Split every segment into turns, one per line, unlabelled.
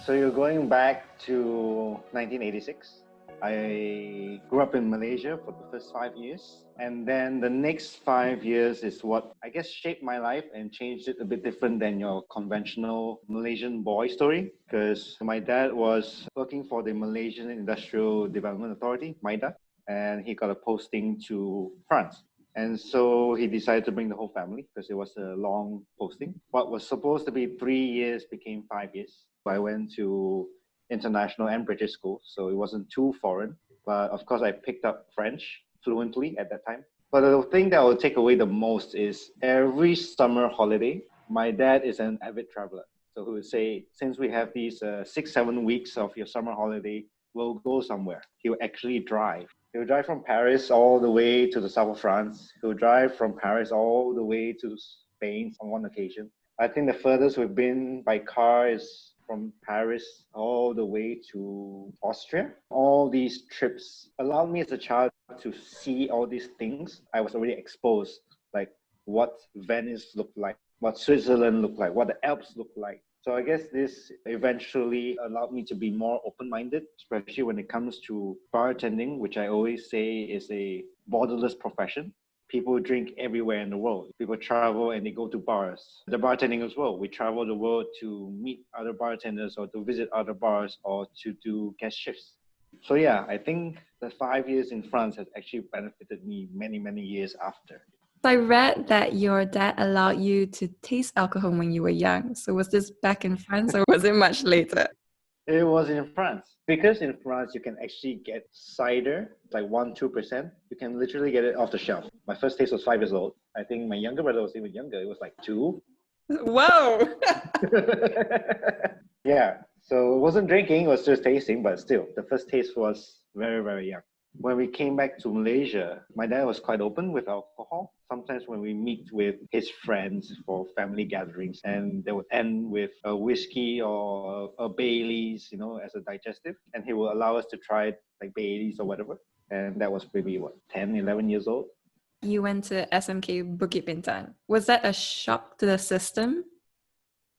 So you're going back to 1986. I grew up in Malaysia for the first 5 years. And then the next 5 years is what I guess shaped my life and changed it a bit different than your conventional Malaysian boy story. Because my dad was working for the Malaysian Industrial Development Authority, MIDA, and he got a posting to France. And so he decided to bring the whole family because it was a long posting. What was supposed to be 3 years became 5 years. I went to international and British school, so it wasn't too foreign. But of course, I picked up French fluently at that time. But the thing that I will take away the most is every summer holiday, my dad is an avid traveler. So he would say, since we have these 6-7 weeks of your summer holiday, we'll go somewhere. He will actually drive. He would drive from Paris all the way to the south of France. He would drive from Paris all the way to Spain on one occasion. I think the furthest we've been by car is from Paris all the way to Austria. All these trips allowed me as a child to see all these things. I was already exposed, like what Venice looked like, what Switzerland looked like, what the Alps looked like. So I guess this eventually allowed me to be more open-minded, especially when it comes to bartending, which I always say is a borderless profession. People drink everywhere in the world. People travel and they go to bars. The bartending as well. We travel the world to meet other bartenders or to visit other bars or to do guest shifts. So yeah, I think the 5 years in France has actually benefited me many, many years after.
I read that your dad allowed you to taste alcohol when you were young. So was this back in France or was it much later?
It was in France. Because in France, you can actually get cider, like 1-2%. You can literally get it off the shelf. My first taste was 5 years old. I think my younger brother was even younger. It was like 2.
Whoa!
Yeah. So it wasn't drinking, it was just tasting, but still, the first taste was very, very young. When we came back to Malaysia, my dad was quite open with alcohol. Sometimes when we meet with his friends for family gatherings, and they would end with a whiskey or a Baileys, as a digestive. And he will allow us to try it, like Baileys or whatever. And that was maybe, 10, 11 years old.
You went to SMK Bukit Bintang. Was that a shock to the system?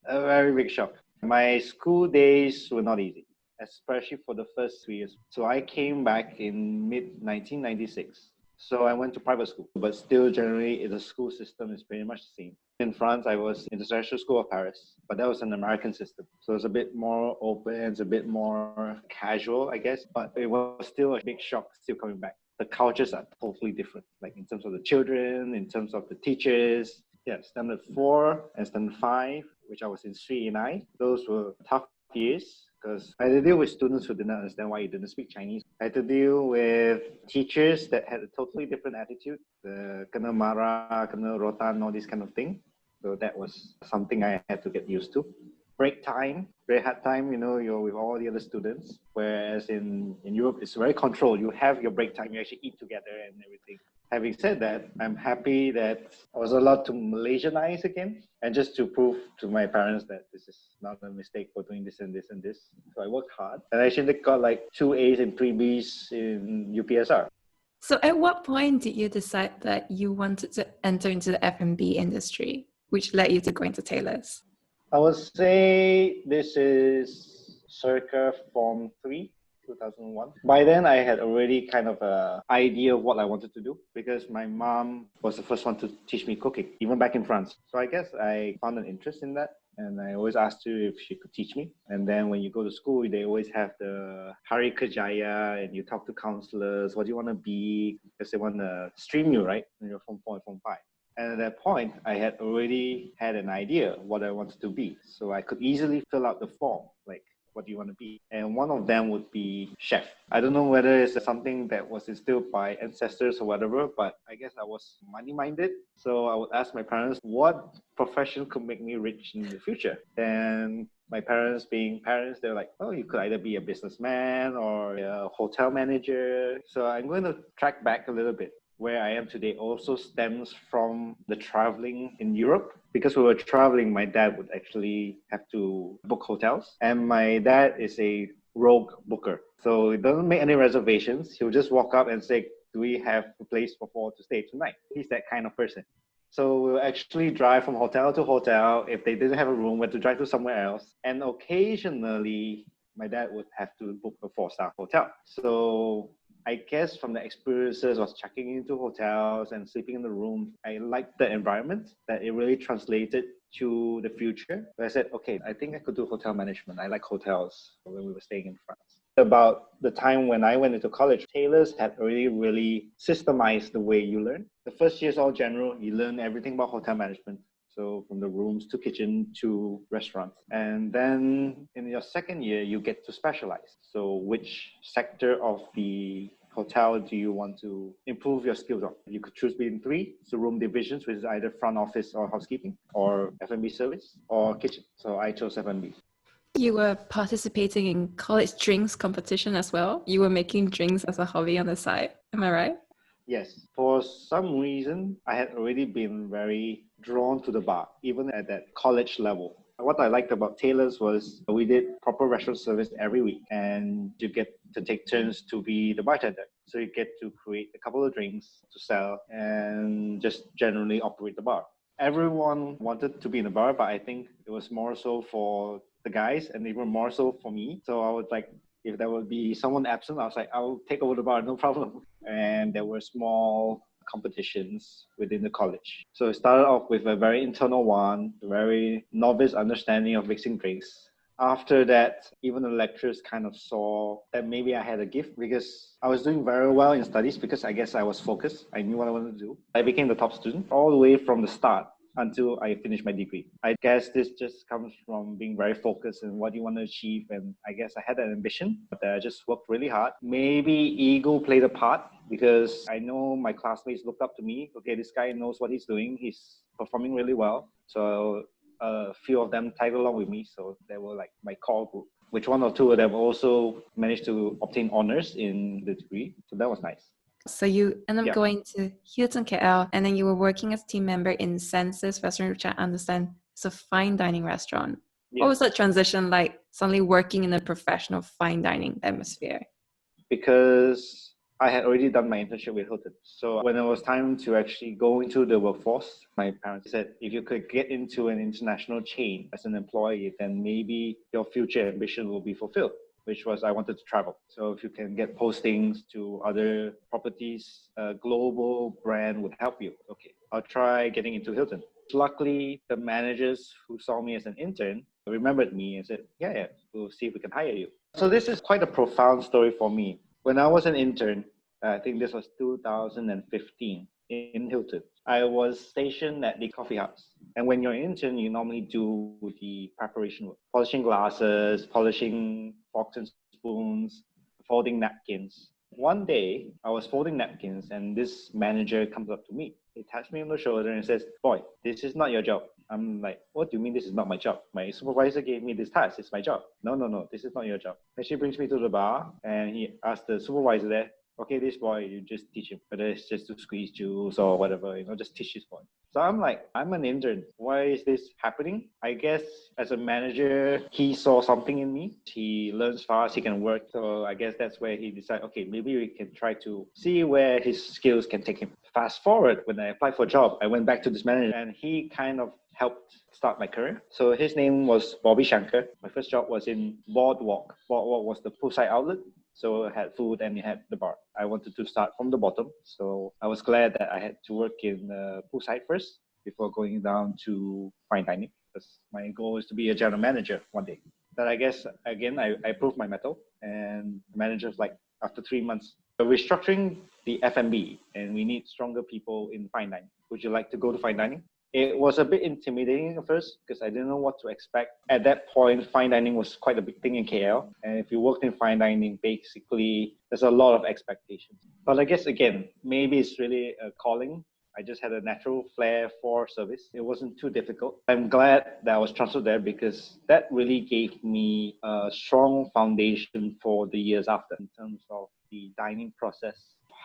A very big shock. My school days were not easy, especially for the first 3 years. So I came back in mid-1996. So I went to private school, but still generally the school system is pretty much the same. In France, I was in the International School of Paris, but that was an American system. So it's a bit more open, it's a bit more casual, I guess, but it was still a big shock still coming back. The cultures are totally different, like in terms of the children, in terms of the teachers. Yeah, Standard 4 and Standard 5, which I was in Sri and I, those were tough years because I had to deal with students who didn't understand why you didn't speak Chinese. I had to deal with teachers that had a totally different attitude, kena marah, kena rotan, all this kind of thing. So that was something I had to get used to. Break time, very hard time, you're with all the other students. Whereas in Europe, it's very controlled. You have your break time, you actually eat together and everything. Having said that, I'm happy that I was allowed to Malaysianize again and just to prove to my parents that this is not a mistake for doing this and this and this. So I worked hard and I actually got like 2 A's and 3 B's in UPSR.
So at what point did you decide that you wanted to enter into the F&B industry, which led you to go into tailors?
I would say this is circa Form 3. 2001. By then, I had already kind of an idea of what I wanted to do because my mom was the first one to teach me cooking, even back in France. So I guess I found an interest in that. And I always asked her if she could teach me. And then when you go to school, they always have the Hari Kerjaya and you talk to counselors. What do you want to be? Because they want to stream you, right? When you're Form 4 and Form 5. And at that point, I had already had an idea what I wanted to be. So I could easily fill out the form, like, what do you want to be? And one of them would be chef. I don't know whether it's something that was instilled by ancestors or whatever, but I guess I was money-minded. So I would ask my parents, what profession could make me rich in the future? And my parents being parents, they're like, oh, you could either be a businessman or a hotel manager. So I'm going to track back a little bit. Where I am today also stems from the traveling in Europe. Because we were traveling, my dad would actually have to book hotels. And my dad is a rogue booker. So he doesn't make any reservations. He'll just walk up and say, do we have a place for 4 to stay tonight? He's that kind of person. So we'll actually drive from hotel to hotel. If they didn't have a room, we had to drive to somewhere else. And occasionally, my dad would have to book a 4-star hotel. So I guess from the experiences of checking into hotels and sleeping in the room, I liked the environment, that it really translated to the future. But I said, okay, I think I could do hotel management. I like hotels when we were staying in France. About the time when I went into college, tailors had already really systemized the way you learn. The first year is all general. You learn everything about hotel management. So from the rooms to kitchen to restaurants. And then in your second year, you get to specialize. So which sector of the hotel do you want to improve your skills on? You could choose between 3. So room divisions, which is either front office or housekeeping, or F&B service, or kitchen. So I chose F&B.
You were participating in college drinks competition as well. You were making drinks as a hobby on the side. Am I right?
Yes. For some reason, I had already been very drawn to the bar, even at that college level. What I liked about Taylor's was we did proper restaurant service every week, and you get to take turns to be the bartender. So you get to create a couple of drinks to sell and just generally operate the bar. Everyone wanted to be in the bar, but I think it was more so for the guys and even more so for me. So I was like, if there would be someone absent, I was like, I'll take over the bar, no problem. And there were small competitions within the college. So it started off with a very internal one, a very novice understanding of mixing drinks. After that, even the lecturers kind of saw that maybe I had a gift because I was doing very well in studies because I guess I was focused. I knew what I wanted to do. I became the top student all the way from the start until I finished my degree. I guess this just comes from being very focused in what you want to achieve. And I guess I had an ambition, but I just worked really hard. Maybe ego played a part because I know my classmates looked up to me. Okay, this guy knows what he's doing. He's performing really well. So a few of them tagged along with me. So they were like my core group, which 1 or 2 of them also managed to obtain honors in the degree. So that was nice.
So you ended up going to Hilton KL, and then you were working as team member in Senses Restaurant, which I understand is a fine dining restaurant.
Yes.
What was that transition like, suddenly working in a professional fine dining atmosphere?
Because I had already done my internship with Hilton. So when it was time to actually go into the workforce, my parents said, if you could get into an international chain as an employee, then maybe your future ambition will be fulfilled, which was I wanted to travel. So if you can get postings to other properties, a global brand would help you. Okay, I'll try getting into Hilton. Luckily, the managers who saw me as an intern remembered me and said, yeah, we'll see if we can hire you. So this is quite a profound story for me. When I was an intern, I think this was 2015 in Hilton, I was stationed at the coffee house. And when you're an intern, you normally do the preparation work, polishing glasses, polishing forks and spoons, folding napkins. One day, I was folding napkins and this manager comes up to me. He taps me on the shoulder and says, boy, this is not your job. I'm like, what do you mean this is not my job? My supervisor gave me this task. It's my job. No, this is not your job. And she brings me to the bar and he asked the supervisor there, okay, this boy, you just teach him, whether it's just to squeeze juice or whatever, just teach this boy. So I'm like, I'm an intern. Why is this happening? I guess as a manager, he saw something in me. He learns fast, he can work. So I guess that's where he decided, okay, maybe we can try to see where his skills can take him. Fast forward, when I applied for a job, I went back to this manager and he kind of helped start my career. So his name was Bobby Shankar. My first job was in Boardwalk. Boardwalk was the poolside outlet. So it had food and it had the bar. I wanted to start from the bottom. So I was glad that I had to work in poolside first before going down to fine dining, because my goal is to be a general manager one day. But I guess, again, I proved my mettle, and the manager's like, after 3 months, we're restructuring the F&B and we need stronger people in fine dining. Would you like to go to fine dining? It was a bit intimidating at first because I didn't know what to expect. At that point, fine dining was quite a big thing in KL. And if you worked in fine dining, basically, there's a lot of expectations. But I guess, again, maybe it's really a calling. I just had a natural flair for service. It wasn't too difficult. I'm glad that I was transferred there because that really gave me a strong foundation for the years after in terms of the dining process,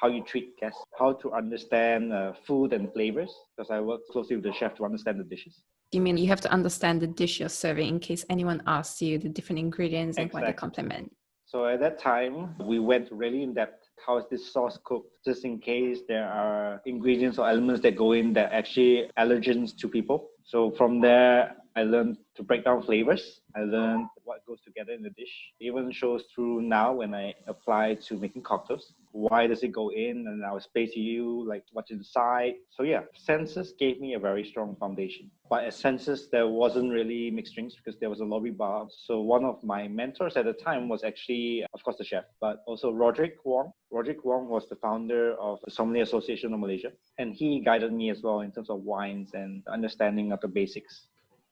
how you treat guests, how to understand food and flavors, because I work closely with the chef to understand the dishes.
You mean you have to understand the dish you're serving in case anyone asks you the different ingredients and
Exactly.
what they complement?
So at that time, we went really in depth how is this sauce cooked, just in case there are ingredients or elements that go in that actually allergens to people. So from there, I learned to break down flavors. I learned what goes together in the dish. It even shows through now when I apply to making cocktails. Why does it go in? And I'll explain to you like what's inside. So yeah, senses gave me a very strong foundation. But at senses, there wasn't really mixed drinks because there was a lobby bar. So one of my mentors at the time was actually, of course, the chef, but also Roderick Wong. Roderick Wong was the founder of the Sommelier Association of Malaysia. And he guided me as well in terms of wines and understanding of the basics.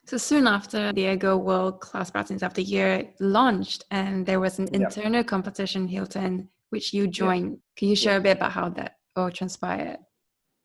So soon after, Diageo World Class Bartender of the Year launched, and there was an internal competition, Hilton, which you joined.
Yes.
Can you share a bit about how that all transpired?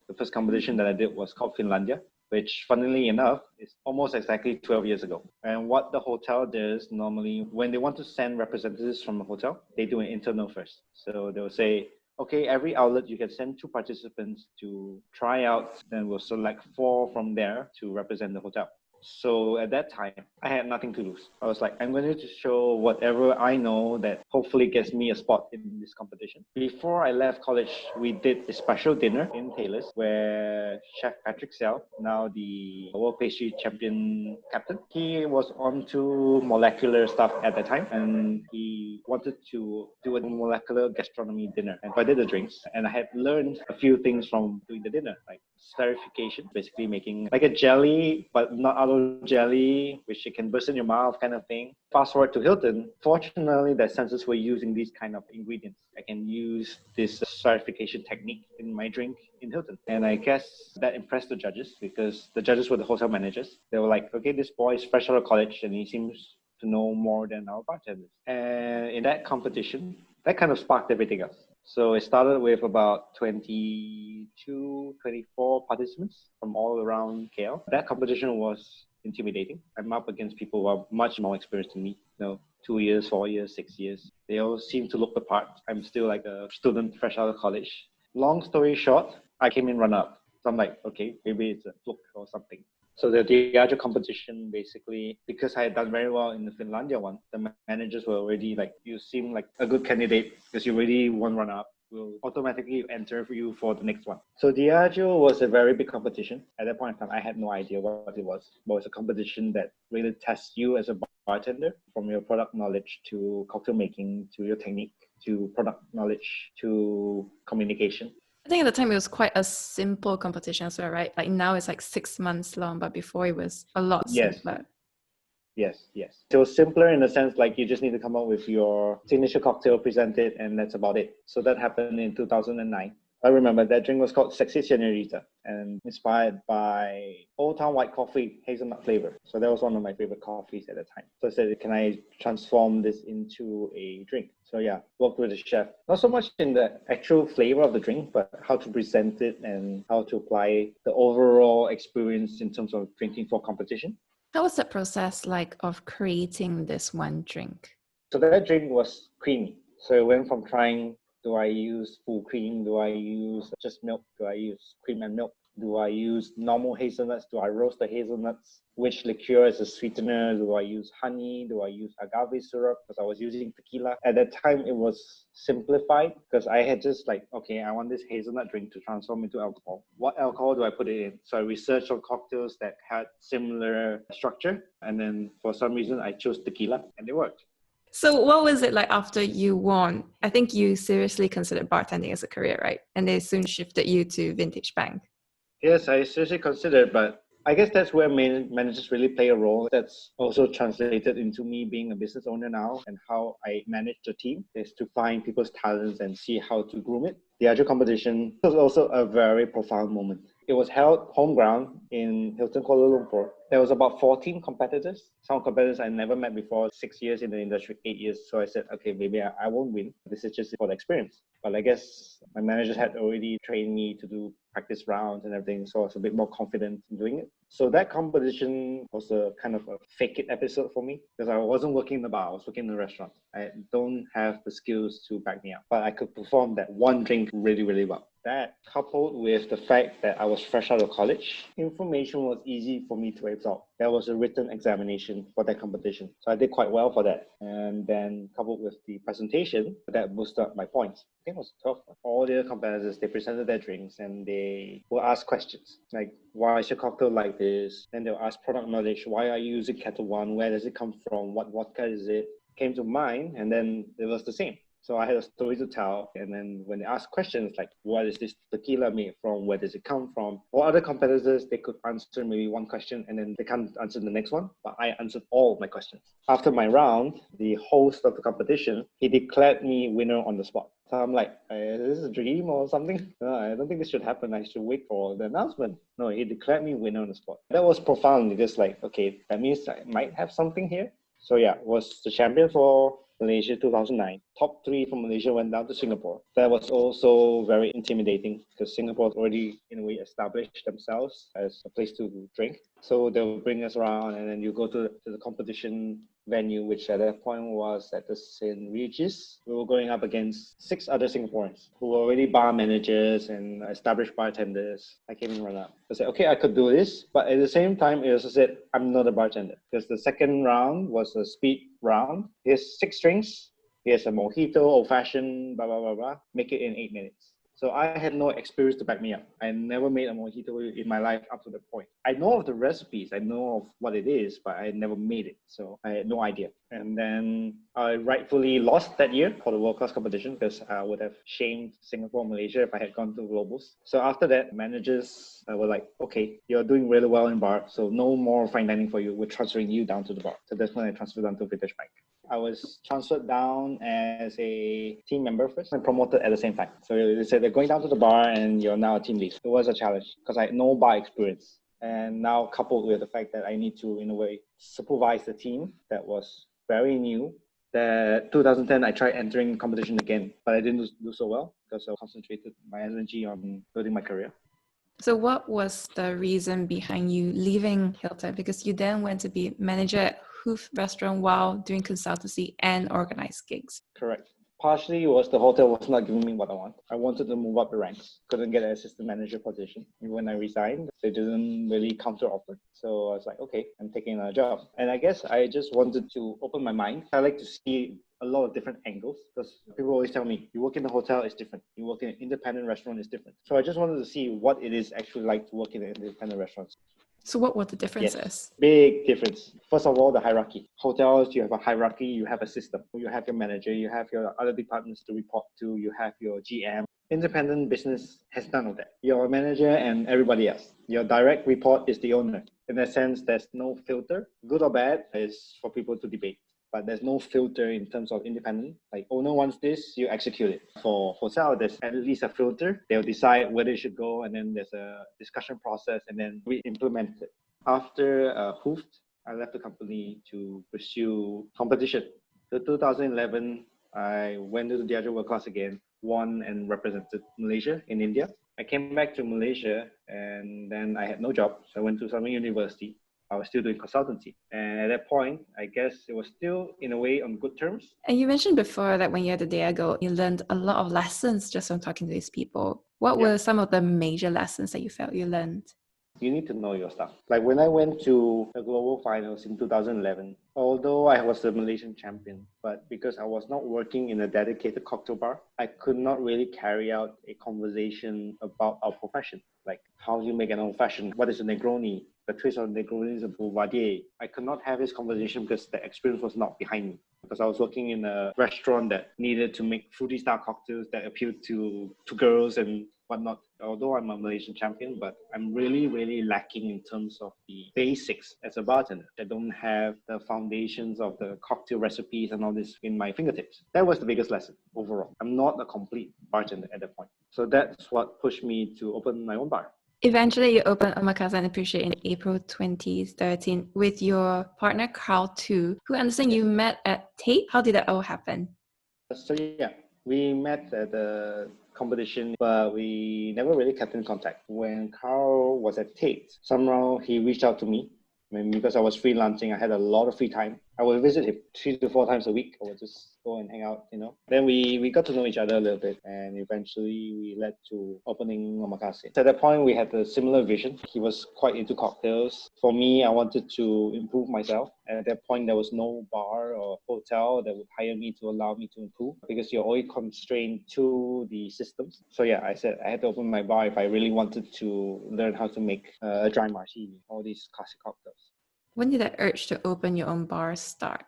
The first competition that I did was called Finlandia, which funnily enough is almost exactly 12 years ago. And what the hotel does normally, when they want to send representatives from a hotel, they do an internal first. So they'll say, okay, every outlet you can send 2 participants to try out, then we'll select 4 from there to represent the hotel. So at that time, I had nothing to lose. I was like, I'm going to show whatever I know that hopefully gets me a spot in this competition. Before I left college, we did a special dinner in Taylor's where Chef Patrick Sell, now the World Pastry Champion captain, he was onto molecular stuff at that time and he wanted to do a molecular gastronomy dinner. And so I did the drinks and I had learned a few things from doing the dinner, like spherification, basically making like a jelly, but not out of jelly, which you can burst in your mouth kind of thing. Fast forward to Hilton, fortunately, that senses were using these kind of ingredients. I can use this spherification technique in my drink in Hilton. And I guess that impressed the judges because the judges were the hotel managers. They were like, okay, this boy is fresh out of college and he seems to know more than our bartenders. And in that competition, that kind of sparked everything else. So it started with about 22, 24 participants from all around KL. That competition was intimidating. I'm up against people who are much more experienced than me. 2 years, 4 years, 6 years. They all seem to look the part. I'm still like a student fresh out of college. Long story short, I came in runner-up. So I'm like, okay, maybe it's a fluke or something. So the Diageo competition, basically, because I had done very well in the Finlandia one, the managers were already like, you seem like a good candidate because you already won runner-up. Will automatically enter for you for the next one. So Diageo was a very big competition. At that point in time, I had no idea what it was. But it was a competition that really tests you as a bartender, from your product knowledge to cocktail making, to your technique, to product knowledge, to communication.
I think at the time it was quite a simple competition as well, right? Like now it's like 6 months long, but before it was a lot simpler.
Yes. So it's simpler in the sense like you just need to come up with your signature cocktail, present it, and that's about it. So that happened in 2009. I remember that drink was called Sexy Senorita and inspired by Old Town White Coffee, hazelnut flavor. So that was one of my favorite coffees at the time. So I said, can I transform this into a drink? So yeah, worked with the chef. Not so much in the actual flavor of the drink, but how to present it and how to apply the overall experience in terms of drinking for competition.
How was the process like of creating this one drink?
So that drink was creamy. So it went from trying, do I use full cream? Do I use just milk? Do I use cream and milk? Do I use normal hazelnuts? Do I roast the hazelnuts? Which liqueur is a sweetener? Do I use honey? Do I use agave syrup? Because I was using tequila. At that time, it was simplified because I had just like, okay, I want this hazelnut drink to transform into alcohol. What alcohol do I put it in? So I researched on cocktails that had similar structure. And then for some reason, I chose tequila and it worked.
So what was it like after you won? I think you seriously considered bartending as a career, right? And they soon shifted you to Vintage Bank.
Yes, I seriously considered, but I guess that's where managers really play a role. That's also translated into me being a business owner now and how I manage the team is to find people's talents and see how to groom it. The Diageo competition was also a very profound moment. It was held home ground in Hilton Kuala Lumpur. There was about 14 competitors. Some competitors I never met before, 6 years in the industry, 8 years. So I said, okay, maybe I won't win. This is just for the experience. But I guess my managers had already trained me to do practice rounds and everything. So I was a bit more confident in doing it. So that competition was a kind of a fake it episode for me because I wasn't working in the bar, I was working in the restaurant. I don't have the skills to back me up, but I could perform that one drink really, really well. That coupled with the fact that I was fresh out of college, information was easy for me to absorb. there was a written examination for that competition. So I did quite well for that. And then coupled with the presentation, that boosted up my points. I think it was 12. All the competitors, they presented their drinks and they will ask questions like, why is your cocktail like this? Then they'll ask product knowledge. Why are you using Kettle One? Where does it come from? What vodka is it? Came to mind, and then it was the same. So I had a story to tell, and then when they ask questions like, what is this tequila made from? Where does it come from? Or other competitors, they could answer maybe one question and then they can't answer the next one, but I answered all of my questions. After my round, the host of the competition, he declared me winner on the spot. So I'm like, is this a dream or something? No, I don't think this should happen. I should wait for the announcement. No, he declared me winner on the spot. That was profound because like, okay, that means I might have something here. So yeah, was the champion for Malaysia 2009. Top 3 from Malaysia went down to Singapore. That was also very intimidating because Singapore already in a way established themselves as a place to drink. So they'll bring us around and then you go to the competition venue, which at that point was at the St. Regis. We were going up against 6 other Singaporeans who were already bar managers and established bartenders. I came in run-up. I said, okay, I could do this, but at the same time, it also said, I'm not a bartender because the second round was a speed round. Here's 6 drinks. Here's a mojito, old-fashioned, blah, blah, blah, blah. Make it in 8 minutes. So I had no experience to back me up. I never made a mojito in my life up to that point. I know of the recipes, I know of what it is, but I never made it. So I had no idea. And then I rightfully lost that year for the World Class competition because I would have shamed Singapore, Malaysia if I had gone to globals. So after that, managers were like, okay, you're doing really well in bar, so no more fine dining for you. We're transferring you down to the bar. So that's when I transferred down to Vintage Bank. I was transferred down as a team member first and promoted at the same time. So they said they're going down to the bar and you're now a team lead. It was a challenge because I had no bar experience. And now coupled with the fact that I need to, in a way, supervise the team that was very new. That 2010, I tried entering competition again, but I didn't do so well because I concentrated my energy on building my career.
So what was the reason behind you leaving Hilton? Because you then went to be manager at Hoof Restaurant while doing consultancy and organized gigs.
Correct. Partially, it was the hotel was not giving me what I want. I wanted to move up the ranks. Couldn't get an assistant manager position. When I resigned, they didn't really counter offer. So I was like, okay, I'm taking another job. And I guess I just wanted to open my mind. I like to see a lot of different angles because people always tell me, you work in a hotel, it's different. You work in an independent restaurant, it's different. So I just wanted to see what it is actually like to work in an independent restaurant.
So what were the differences?
Yes, big difference. First of all, the hierarchy. Hotels, you have a hierarchy, you have a system. You have your manager, you have your other departments to report to, you have your GM. Independent business has none of that. You're a manager and everybody else. Your direct report is the owner. In that sense, there's no filter. Good or bad is for people to debate. But there's no filter in terms of independent. Like owner wants this, you execute it. For hotel, there's at least a filter. They'll decide whether it should go, and then there's a discussion process, and then we implement it. After Hoofed, I left the company to pursue competition. So 2011, I went to the Diageo World Class again, won and represented Malaysia in India. I came back to Malaysia, and then I had no job. So I went to Summer University. I was still doing consultancy. And at that point, I guess it was still, in a way, on good terms.
And you mentioned before that when you had the Diageo, you learned a lot of lessons just from talking to these people. What were some of the major lessons that you felt you learned?
You need to know your stuff. Like when I went to the global finals in 2011, although I was the Malaysian champion, but because I was not working in a dedicated cocktail bar, I could not really carry out a conversation about our profession. Like how do you make an old fashioned? What is a Negroni? The twist of Negroni is a Boulevardier. I could not have this conversation because the experience was not behind me. Because I was working in a restaurant that needed to make fruity style cocktails that appealed to girls and whatnot. Although I'm a Malaysian champion, but I'm really, really lacking in terms of the basics as a bartender. I don't have the foundations of the cocktail recipes and all this in my fingertips. That was the biggest lesson overall. I'm not a complete bartender at that point. So that's what pushed me to open my own bar.
Eventually, you opened Omakase Appreciate in April 2013 with your partner, Carl, too, who I understand you met at Tape. How did that all happen?
So yeah, we met at the competition, but we never really kept in contact. When Carl was at Tate, somehow he reached out to me. I mean, because I was freelancing, I had a lot of free time. I would visit him 3 to 4 times a week. I would just go and hang out, you know. Then we got to know each other a little bit, and eventually we led to opening Omakase. At that point, we had a similar vision. He was quite into cocktails. For me, I wanted to improve myself. And at that point, there was no bar or hotel that would hire me to allow me to improve because you're always constrained to the systems. So yeah, I said I had to open my bar if I really wanted to learn how to make a dry martini, all these classic cocktails.
When did that urge to open your own bar start?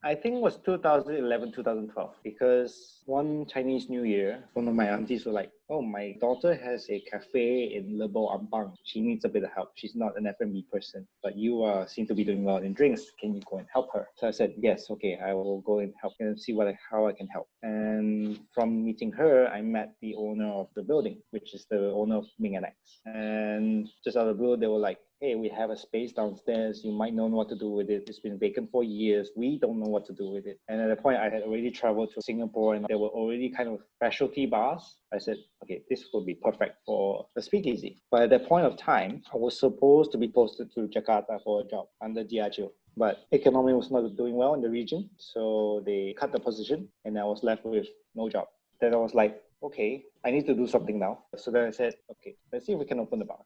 I think it was 2011, 2012, because one Chinese New Year, one of my aunties were like, oh, my daughter has a cafe in Lebo Ampang. She needs a bit of help. She's not an F&B person, but you seem to be doing well in drinks. Can you go and help her? So I said, yes, okay, I will go and help and see how I can help. And from meeting her, I met the owner of the building, which is the owner of Ming and X. And just out of the blue, they were like, hey, we have a space downstairs. You might know what to do with it. It's been vacant for years. We don't know what to do with it. And at that point, I had already traveled to Singapore and there were already kind of specialty bars. I said, okay, this will be perfect for a speakeasy. But at that point of time, I was supposed to be posted to Jakarta for a job under Diageo. But economy was not doing well in the region. So they cut the position and I was left with no job. Then I was like, okay, I need to do something now. So then I said, okay, let's see if we can open the bar.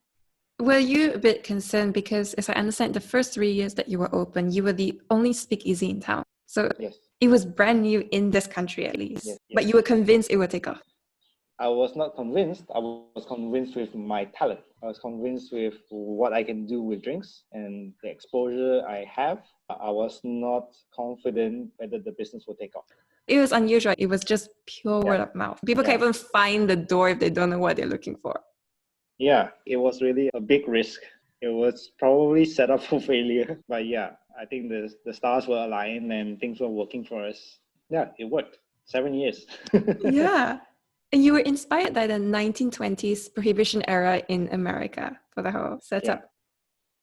Were you a bit concerned because, as I understand, the first 3 years that you were open, you were the only speakeasy in town. So
yes.
It was brand new in this country at least.
Yes.
But you were convinced it would take off.
I was not convinced. I was convinced with my talent. I was convinced with what I can do with drinks and the exposure I have. I was not confident whether the business will take off.
It was unusual. It was just pure word of mouth. People can't even find the door if they don't know what they're looking for.
Yeah, it was really a big risk. It was probably set up for failure. But yeah, I think the stars were aligned and things were working for us. Yeah, it worked. 7 years.
Yeah. And you were inspired by the 1920s Prohibition era in America for the whole setup.
Yeah.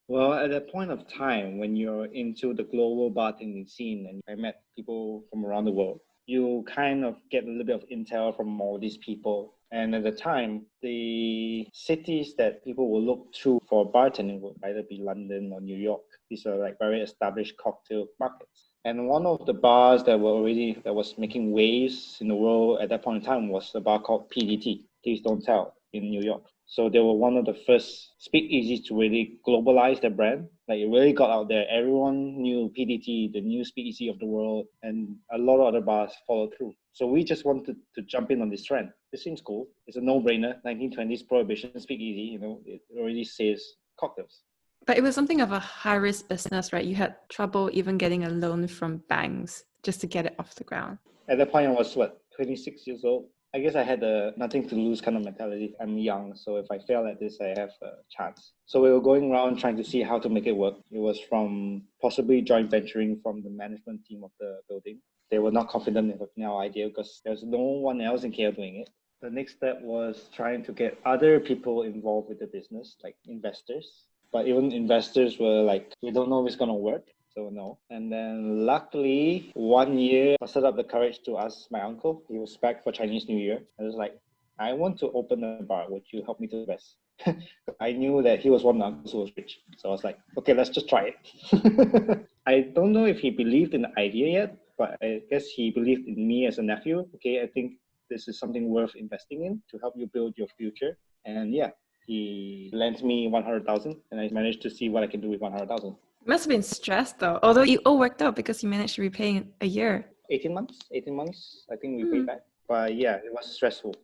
Well, at that point of time, when you're into the global bartending scene and I met people from around the world, you kind of get a little bit of intel from all these people. And at the time, the cities that people will look to for bartending would either be London or New York. These are like very established cocktail markets. And one of the bars that was making waves in the world at that point in time was a bar called PDT, Please Don't Tell, in New York. So they were one of the first speakeasies to really globalize their brand. Like it really got out there. Everyone knew PDT, the new speakeasy of the world, and a lot of other bars followed through. So we just wanted to jump in on this trend. This seems cool. It's a no-brainer. 1920s Prohibition speakeasy, you know, it already says cocktails.
But it was something of a high-risk business, right? You had trouble even getting a loan from banks just to get it off the ground.
At that point, I was, 26 years old? I guess I had a nothing to lose kind of mentality. I'm young, so if I fail at this, I have a chance. So we were going around trying to see how to make it work. It was from possibly joint venturing from the management team of the building. They were not confident in our idea because there's no one else in KL doing it. The next step was trying to get other people involved with the business, like investors. But even investors were like, we don't know if it's going to work. So no. And then luckily, 1 year, I set up the courage to ask my uncle. He was back for Chinese New Year. I was like, I want to open a bar. Would you help me to invest? I knew that he was one of the uncles who was rich. So I was like, okay, let's just try it. I don't know if he believed in the idea yet, but I guess he believed in me as a nephew. Okay, I think this is something worth investing in to help you build your future. And yeah, he lent me 100,000 and I managed to see what I can do with 100,000.
Must have been stressed though, although you all worked out because you managed to repay in a year.
18 months, I think we paid back. But yeah, it was stressful.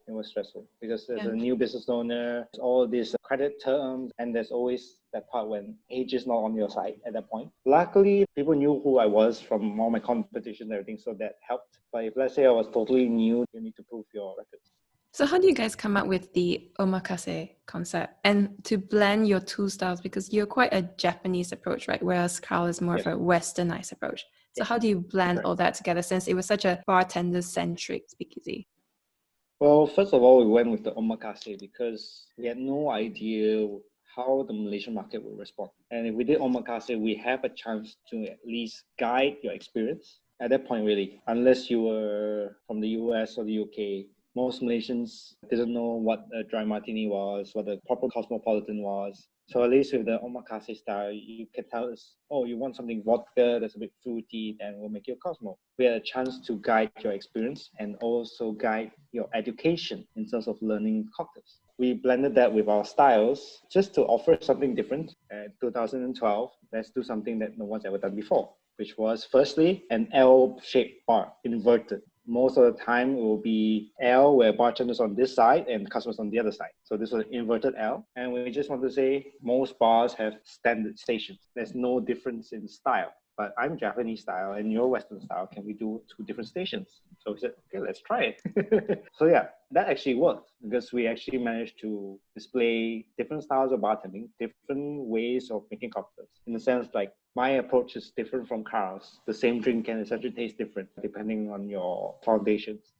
Because there's a new business owner, all these credit terms, and there's always that part when age is not on your side at that point. Luckily, people knew who I was from all my competition and everything, so that helped. But if let's say I was totally new, you need to prove your records.
So how do you guys come up with the omakase concept and to blend your two styles? Because you're quite a Japanese approach, right? Whereas Carl is more of a westernized approach. So how do you blend all that together since it was such a bartender-centric speakeasy?
Well, first of all, we went with the omakase because we had no idea how the Malaysian market would respond. And if we did omakase, we have a chance to at least guide your experience. At that point, really, unless you were from the US or the UK, Most Malaysians didn't know what a dry martini was, what a proper cosmopolitan was. So at least with the omakase style, you can tell us, oh, you want something vodka that's a bit fruity, then we'll make you a Cosmo. We had a chance to guide your experience and also guide your education in terms of learning cocktails. We blended that with our styles just to offer something different. In 2012, let's do something that no one's ever done before, which was firstly an L-shaped bar, inverted. Most of the time it will be L where bartenders on this side and customers on the other side. So this was an inverted L. And we just want to say most bars have standard stations. There's no difference in style. But I'm Japanese style and you're Western style. Can we do two different stations? So we said, okay, let's try it. So yeah, that actually worked because we actually managed to display different styles of bartending, different ways of making cocktails. In the sense like my approach is different from Carl's. The same drink can essentially taste different depending on your foundations.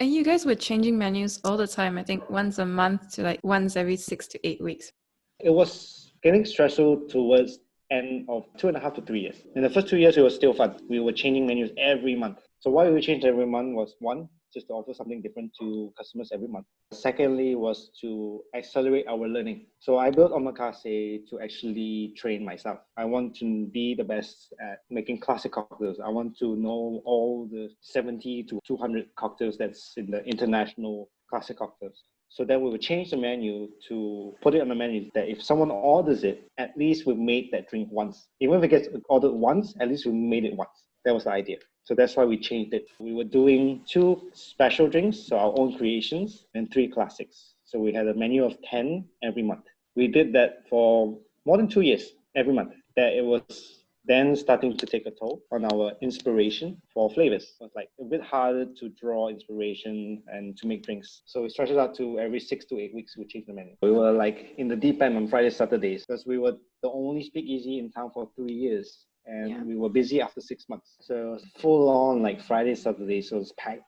And you guys were changing menus all the time, I think once a month to like once every 6 to 8 weeks.
It was getting stressful towards end of 2.5 to 3 years. In the first 2 years, it was still fun. We were changing menus every month. So why we changed every month was one, just to offer something different to customers every month. Secondly, was to accelerate our learning. So I built Omakase to actually train myself. I want to be the best at making classic cocktails. I want to know all the 70 to 200 cocktails that's in the international classic cocktails. So then we would change the menu to put it on the menu that if someone orders it, at least we've made that drink once. Even if it gets ordered once, at least we made it once. That was the idea. So that's why we changed it. We were doing 2 special drinks, so our own creations, and 3 classics. So we had a menu of 10 every month. We did that for more than 2 years, every month. That it was then starting to take a toll on our inspiration for flavors. It was like a bit harder to draw inspiration and to make drinks. So we stretched it out to every 6 to 8 weeks, we changed the menu. We were like in the deep end on Fridays, Saturdays, because we were the only speakeasy in town for 3 years. And we were busy after 6 months. So it was full on like Friday, Saturday. So it was packed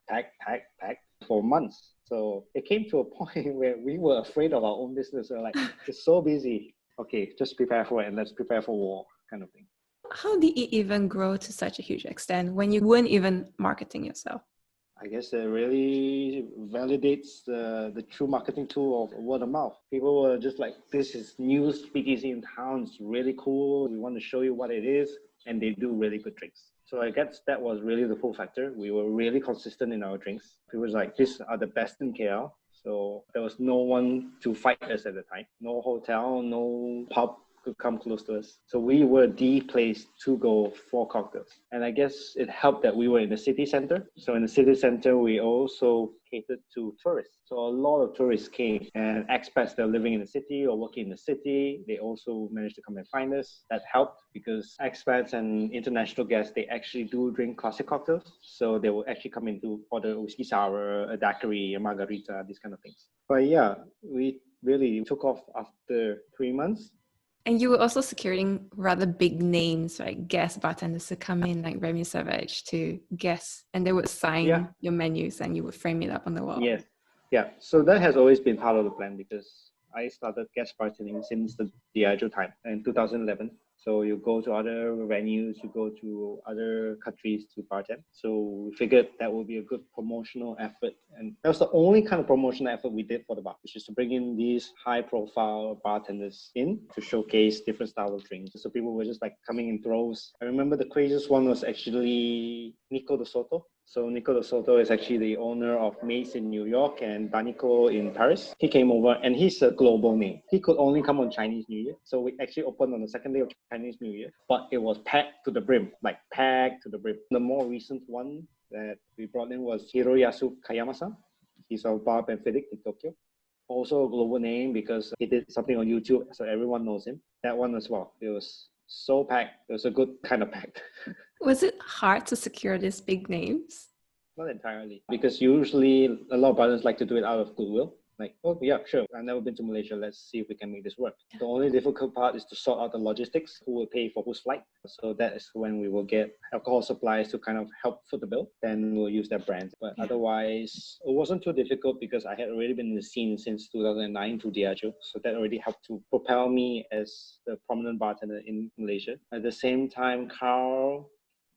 for months. So it came to a point where we were afraid of our own business. We're like, it's so busy. Okay, just prepare for it and let's prepare for war kind of thing.
How did it even grow to such a huge extent when you weren't even marketing yourself?
I guess it really validates the true marketing tool of word of mouth. People were just like, this is new speakeasy in town. It's really cool. We want to show you what it is. And they do really good drinks. So I guess that was really the pull factor. We were really consistent in our drinks. People was like, these are the best in KL. So there was no one to fight us at the time. No hotel, no pub could come close to us. So we were the place to go for cocktails. And I guess it helped that we were in the city center. So in the city center, we also catered to tourists. So a lot of tourists came and expats that are living in the city or working in the city, they also managed to come and find us. That helped because expats and international guests, they actually do drink classic cocktails. So they will actually come in to order a whiskey sour, a daiquiri, a margarita, these kind of things. But yeah, we really took off after 3 months.
And you were also securing rather big names, like guest bartenders to come in, like Remy Savage to guests, and they would sign your menus and you would frame it up on the wall.
Yes. Yeah. So that has always been part of the plan because I started guest bartending since the Diageo time in 2011. So you go to other venues, you go to other countries to bartend. So we figured that would be a good promotional effort. And that was the only kind of promotional effort we did for the bar, which is to bring in these high profile bartenders in to showcase different style of drinks. So people were just like coming in droves. I remember the craziest one was actually Nico de Soto. So Nico de Soto is actually the owner of Mace in New York and Danico in Paris. He came over and he's a global name. He could only come on Chinese New Year. So we actually opened on the second day of Chinese New Year, but it was packed to the brim, like packed to the brim. The more recent one that we brought in was Hiroyasu Kayama-san. He's a bar benefit in Tokyo. Also a global name because he did something on YouTube, so everyone knows him. That one as well. It was so packed. It was a good kind of packed.
Was it hard to secure these big names?
Not entirely, because usually a lot of partners like to do it out of goodwill. Like, oh yeah, sure, I've never been to Malaysia, let's see if we can make this work. The only difficult part is to sort out the logistics, who will pay for whose flight. So that is when we will get alcohol suppliers to kind of help foot the bill, then we'll use their brands. But otherwise, it wasn't too difficult because I had already been in the scene since 2009 through Diageo. So that already helped to propel me as the prominent bartender in Malaysia. At the same time, Carl,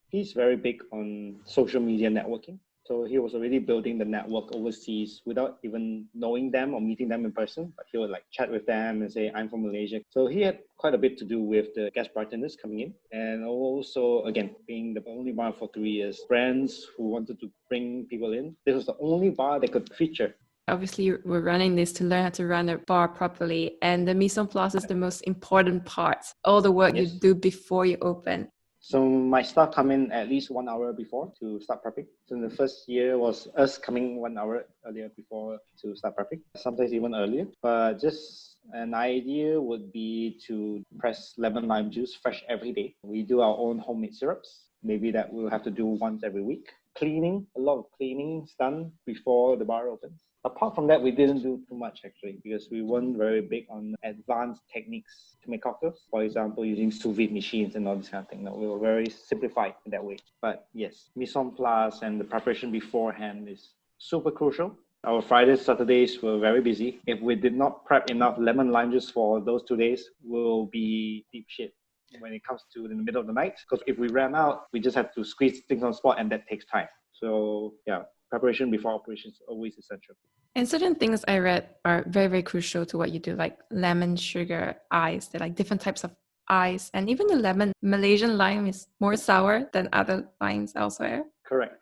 he's very big on social media networking. So he was already building the network overseas without even knowing them or meeting them in person. But he would like chat with them and say, I'm from Malaysia. So he had quite a bit to do with the guest bartenders coming in. And also, again, being the only bar for 3 years, friends who wanted to bring people in. This was the only bar that could feature.
Obviously, we're running this to learn how to run a bar properly. And the mise en place is the most important part. All the work you do before you open.
So my staff come in at least 1 hour before to start prepping. So the first year was us coming 1 hour earlier before to start prepping, sometimes even earlier. But just an idea would be to press lemon lime juice fresh every day. We do our own homemade syrups. Maybe that we'll have to do once every week. Cleaning, a lot of cleaning is done before the bar opens. Apart from that, we didn't do too much actually because we weren't very big on advanced techniques to make cocktails. For example, using sous vide machines and all this kind of thing. No, we were very simplified in that way. But yes, mise en place and the preparation beforehand is super crucial. Our Fridays, Saturdays were very busy. If we did not prep enough lemon lime juice for those 2 days, we'll be deep shit when it comes to in the middle of the night. Because if we ran out, we just have to squeeze things on the spot and that takes time. So yeah, preparation before operations is always essential.
And certain things I read are very, very crucial to what you do, like lemon, sugar, ice. They're like different types of ice. And even the lemon, Malaysian lime is more sour than other limes elsewhere.
Correct.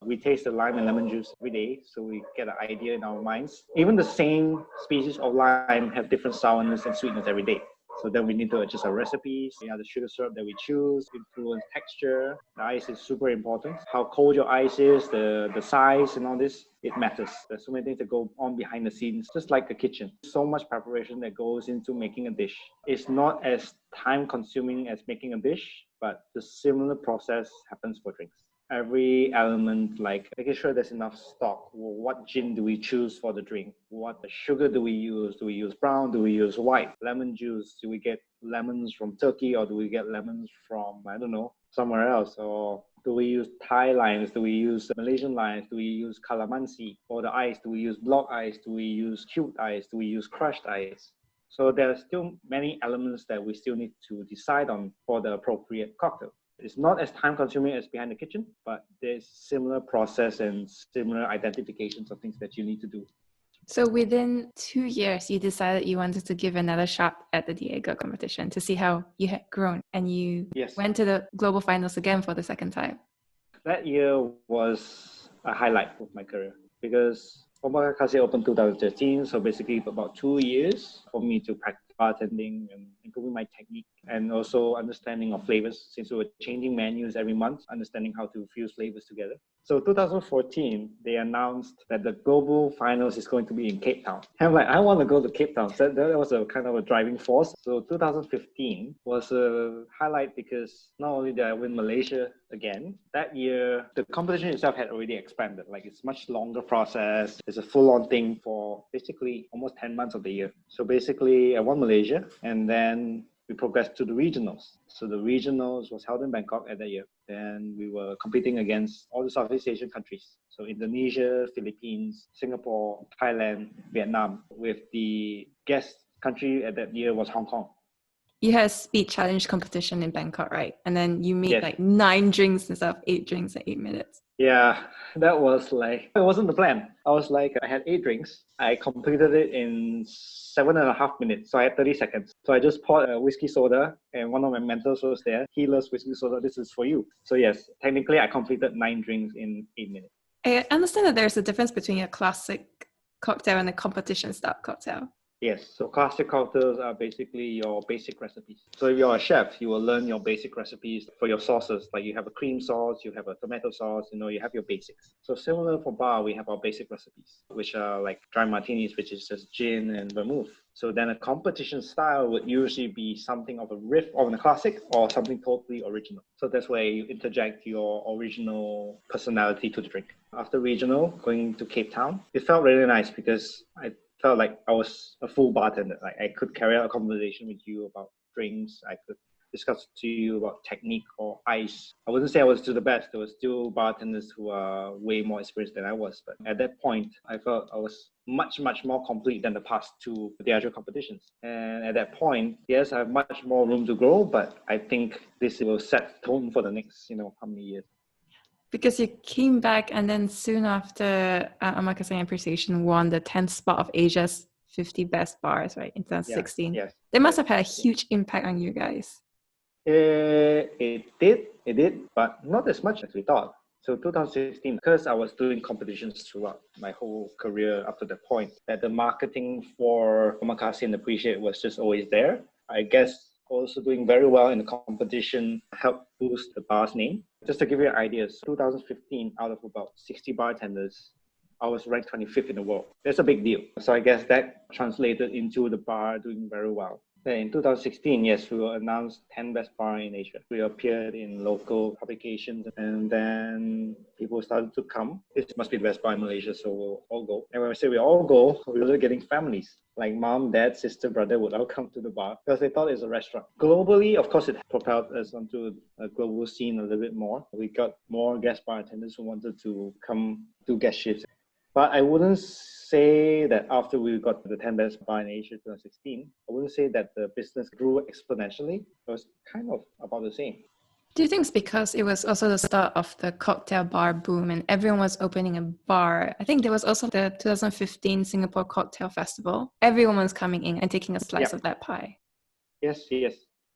We taste the lime and lemon juice every day, so we get an idea in our minds. Even the same species of lime have different sourness and sweetness every day. So then we need to adjust our recipes. The sugar syrup that we choose, influence texture. The ice is super important. How cold your ice is, the size and all this, it matters. There's so many things that go on behind the scenes, just like the kitchen. So much preparation that goes into making a dish. It's not as time consuming as making a dish, but the similar process happens for drinks. Every element, like making sure there's enough stock. What gin do we choose for the drink? What sugar do we use? Do we use brown? Do we use white? Lemon juice, do we get lemons from Turkey or do we get lemons from, I don't know, somewhere else? Or do we use Thai limes? Do we use Malaysian limes? Do we use calamansi? For the ice, do we use block ice? Do we use cubed ice? Do we use crushed ice? So there are still many elements that we still need to decide on for the appropriate cocktail. It's not as time consuming as behind the kitchen, but there's similar process and similar identifications of things that you need to do.
So within 2 years, you decided you wanted to give another shot at the Diageo competition to see how you had grown, and you went to the global finals again for the second time.
That year was a highlight of my career because Omakase opened 2013, so basically about 2 years for me to practice bartending and improving my technique and also understanding of flavors since we were changing menus every month, understanding how to fuse flavors together. So 2014, they announced that the global finals is going to be in Cape Town. And I'm like, I want to go to Cape Town. So that was a kind of a driving force. So 2015 was a highlight because not only did I win Malaysia again, that year, the competition itself had already expanded. Like it's much longer process. It's a full-on thing for basically almost 10 months of the year. So basically I won Malaysia and then we progressed to the regionals. So the regionals was held in Bangkok at that year. Then we were competing against all the Southeast Asian countries. So Indonesia, Philippines, Singapore, Thailand, Vietnam. With the guest country at that year was Hong Kong.
You had a speed challenge competition in Bangkok, right? And then you made like 9 drinks instead of 8 drinks in 8 minutes.
Yeah, that was like, it wasn't the plan. I was like, I had 8 drinks. I completed it in 7.5 minutes. So I had 30 seconds. So I just poured a whiskey soda and one of my mentors was there. He loves whiskey soda. This is for you. So yes, technically I completed 9 drinks in 8 minutes.
I understand that there's a difference between a classic cocktail and a competition style cocktail.
Yes, so classic cocktails are basically your basic recipes. So if you're a chef, you will learn your basic recipes for your sauces. Like you have a cream sauce, you have a tomato sauce, you have your basics. So similar for bar, we have our basic recipes, which are like dry martinis, which is just gin and vermouth. So then a competition style would usually be something of a riff on a classic or something totally original. So that's where you interject your original personality to the drink. After regional, going to Cape Town, it felt really nice because I felt like I was a full bartender. Like I could carry out a conversation with you about drinks. I could discuss to you about technique or ice. I wouldn't say I was still the best. There were still bartenders who are way more experienced than I was. But at that point, I felt I was much, much more complete than the past 2 Diageo competitions. And at that point, yes, I have much more room to grow, but I think this will set the tone for the next, how many years.
Because you came back and then soon after Omakase Appreciation won the 10th spot of Asia's 50 best bars, right, in 2016.
Yes,
They must
yes,
have had a huge impact on you guys.
It did, but not as much as we thought. So 2016, because I was doing competitions throughout my whole career up to that point, that the marketing for Omakase and Appreciate was just always there. I guess also doing very well in the competition helped boost the bar's name. Just to give you an idea, so 2015, out of about 60 bartenders, I was ranked 25th in the world. That's a big deal. So I guess that translated into the bar doing very well. Then in 2016, yes, we were announced 10 best bar in Asia. We appeared in local publications, and then people started to come. This must be the best bar in Malaysia, so we'll all go. And when we say we all go, we were getting families. Like mom, dad, sister, brother would all come to the bar because they thought it was a restaurant. Globally, of course, it propelled us onto a global scene a little bit more. We got more guest bartenders who wanted to come do guest shifts. But I wouldn't say that after we got the 10 best bar in Asia 2016, I wouldn't say that the business grew exponentially. It was kind of about the same.
Do you think it's because it was also the start of the cocktail bar boom and everyone was opening a bar? I think there was also the 2015 Singapore Cocktail Festival. Everyone was coming in and taking a slice of that pie.
Yes.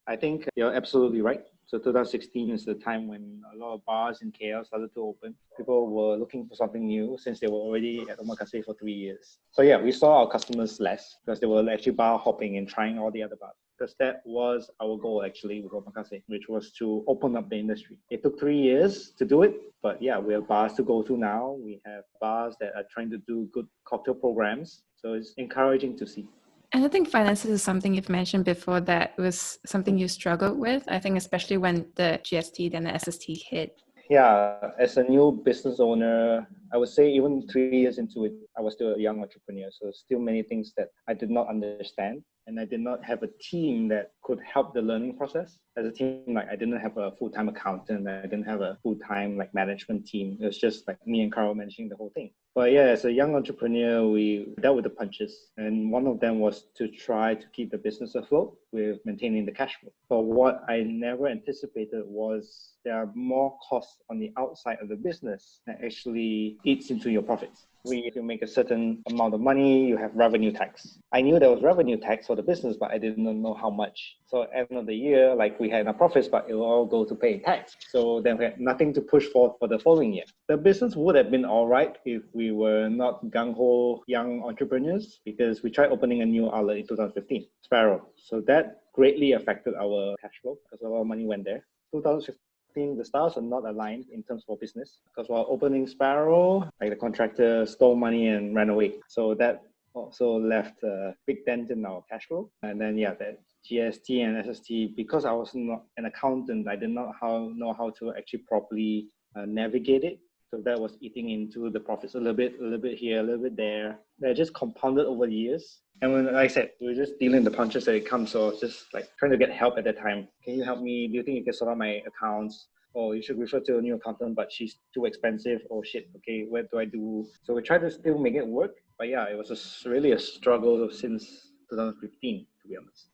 I think you're absolutely right. So 2016 is the time when a lot of bars in KL started to open. People were looking for something new since they were already at Omakase for 3 years. So yeah, we saw our customers less because they were actually bar hopping and trying all the other bars. Because that was our goal actually with Omakase, which was to open up the industry. It took 3 years to do it, but yeah, we have bars to go to now. We have bars that are trying to do good cocktail programs. So it's encouraging to see.
And I think finances is something you've mentioned before that was something you struggled with. I think especially when the GST, then the SST hit.
Yeah, as a new business owner, I would say even 3 years into it, I was still a young entrepreneur. So still many things that I did not understand. And I did not have a team that could help the learning process. As a team, like I didn't have a full-time accountant. I didn't have a full-time like management team. It was just like me and Carl managing the whole thing. But yeah, as a young entrepreneur, we dealt with the punches. And one of them was to try to keep the business afloat with maintaining the cash flow. But what I never anticipated was there are more costs on the outside of the business that actually eats into your profits. If you make a certain amount of money, you have revenue tax. I knew there was revenue tax for the business, but I didn't know how much. So at the end of the year, like we had our profits, but it will all go to pay tax. So then we had nothing to push for the following year. The business would have been all right if we were not gung-ho young entrepreneurs, because we tried opening a new outlet in 2015, Sparrow. So that greatly affected our cash flow because a lot of money went there. 2015, the stars are not aligned in terms of business because while opening Sparrow, like the contractor stole money and ran away. So that also left a big dent in our cash flow. And then that GST and SST, because I was not an accountant, I did not know how to actually properly navigate it. So that was eating into the profits a little bit here, a little bit there. That just compounded over the years. And when, like I said, we were just dealing the punches that it comes. So I was just like trying to get help at that time. Can you help me? Do you think you can sort out my accounts? Or you should refer to a new accountant, but she's too expensive. Oh shit, okay, what do I do? So we tried to still make it work. But yeah, it was really a struggle since 2015, to be honest.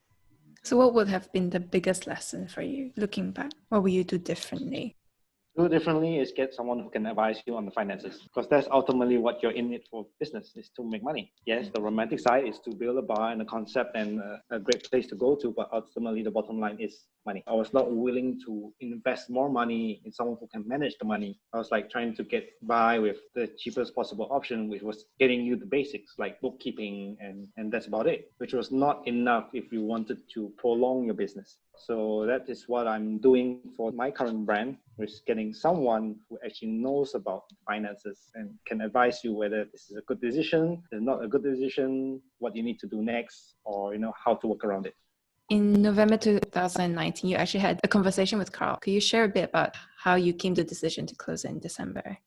So what would have been the biggest lesson for you looking back? What will you do differently?
Do differently is get someone who can advise you on the finances, because that's ultimately what you're in it for. Business is to make money. Yes, the romantic side is to build a bar and a concept and a great place to go to, but ultimately the bottom line is money. I was not willing to invest more money in someone who can manage the money. I was like trying to get by with the cheapest possible option, which was getting you the basics like bookkeeping, and that's about it, which was not enough if you wanted to prolong your business. So that is what I'm doing for my current brand, which is getting someone who actually knows about finances and can advise you whether this is a good decision, is not a good decision, what you need to do next, or how to work around it.
In November 2019, you actually had a conversation with Carl. Could you share a bit about how you came to the decision to close in December?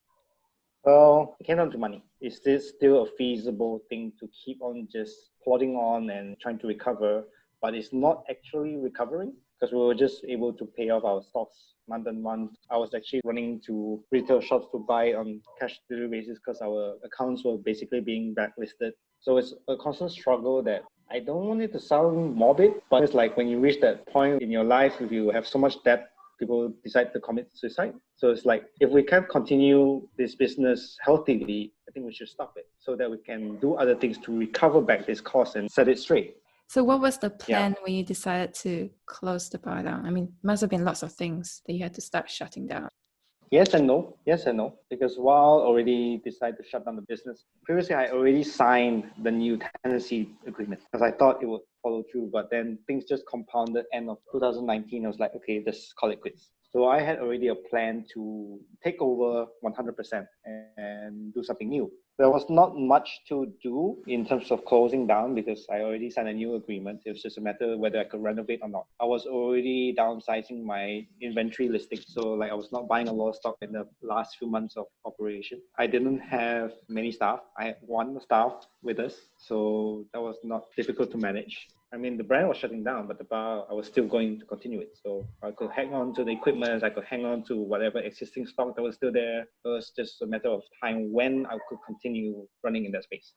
Well, it came down to money. Is this still a feasible thing to keep on just plodding on and trying to recover, but it's not actually recovering? Because we were just able to pay off our stocks month on month. I was actually running to retail shops to buy on cash delivery basis because our accounts were basically being blacklisted. So it's a constant struggle that I don't want it to sound morbid, but it's like when you reach that point in your life, if you have so much debt people decide to commit suicide. So it's like, if we can't continue this business healthily, I think we should stop it so that we can do other things to recover back this cost and set it straight.
So what was the plan when you decided to close the bar down? I mean, must have been lots of things that you had to start shutting down.
Yes and no. Yes and no. Because while already decided to shut down the business, previously I already signed the new tenancy agreement because I thought it would follow through. But then things just compounded. End of 2019, I was like, okay, just call it quits. So I had already a plan to take over 100% and do something new. There was not much to do in terms of closing down because I already signed a new agreement. It was just a matter of whether I could renovate or not. I was already downsizing my inventory listing. So like I was not buying a lot of stock in the last few months of operation. I didn't have many staff. I had one staff with us. So that was not difficult to manage. I mean, the brand was shutting down, but the bar, I was still going to continue it. So I could hang on to the equipment, I could hang on to whatever existing stock that was still there. It was just a matter of time when I could continue running in that space.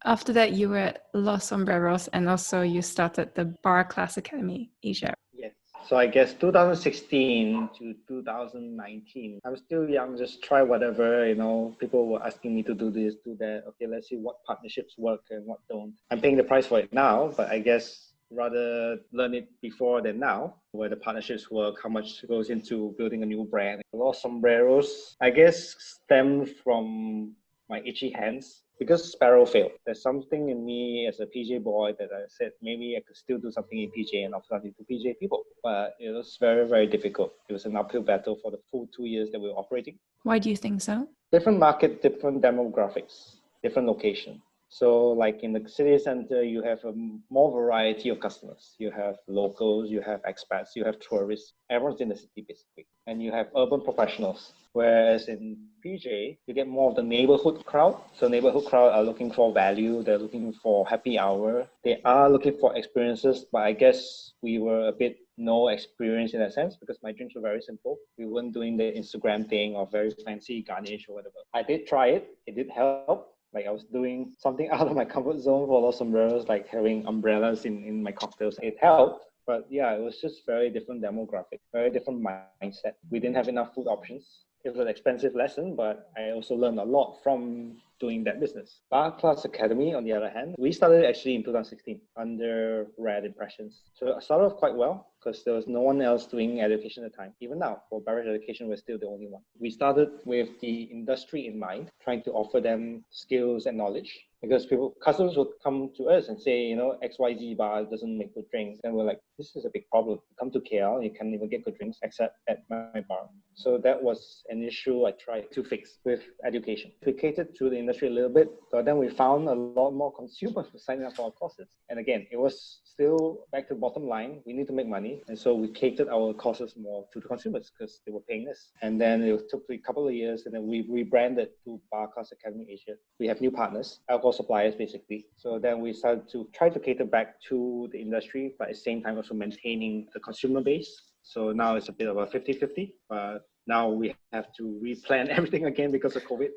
After that, you were at Los Sombreros and also you started the Bar Class Academy Asia.
Yes. So I guess 2016 to 2019, I'm still young, just try whatever, people were asking me to do this, do that. Okay, let's see what partnerships work and what don't. I'm paying the price for it now, but I guess rather learn it before than now, where the partnerships work, how much goes into building a new brand. Los Sombreros, I guess, stemmed from my itchy hands. Because Sparrow failed, there's something in me as a PJ boy that I said maybe I could still do something in PJ and offer something to PJ people. But it was very, very difficult. It was an uphill battle for the full 2 years that we were operating.
Why do you think so?
Different market, different demographics, different location. So like in the city center, you have a more variety of customers. You have locals, you have expats, you have tourists. Everyone's in the city basically. And you have urban professionals. Whereas in PJ, you get more of the neighborhood crowd. So neighborhood crowd are looking for value. They're looking for happy hour. They are looking for experiences. But I guess we were a bit no experience in that sense because my drinks were very simple. We weren't doing the Instagram thing or very fancy garnish or whatever. I did try it. It did help. Like I was doing something out of my comfort zone for Los Sombreros, like having umbrellas in my cocktails. It helped. But yeah, it was just very different demographic, very different mindset. We didn't have enough food options. It was an expensive lesson, but I also learned a lot from doing that business. Bar Class Academy, on the other hand, we started actually in 2016 under Red Impressions. So I started off quite well because there was no one else doing education at the time. Even now, for beverage education, we're still the only one. We started with the industry in mind, trying to offer them skills and knowledge. Because customers would come to us and say, XYZ bar doesn't make good drinks. And we're like, this is a big problem. You come to KL, you can't even get good drinks except at my bar. So that was an issue I tried to fix with education. We catered to the industry a little bit, but then we found a lot more consumers were signing up for our courses. And again, it was still back to the bottom line. We need to make money. And so we catered our courses more to the consumers because they were paying us. And then it took a couple of years and then we rebranded to Bar Class Academy Asia. We have new partners, alcohol suppliers basically. So then we started to try to cater back to the industry, but at the same time also maintaining the consumer base. So now it's a bit of a 50-50, but now we have to replan everything again because of COVID.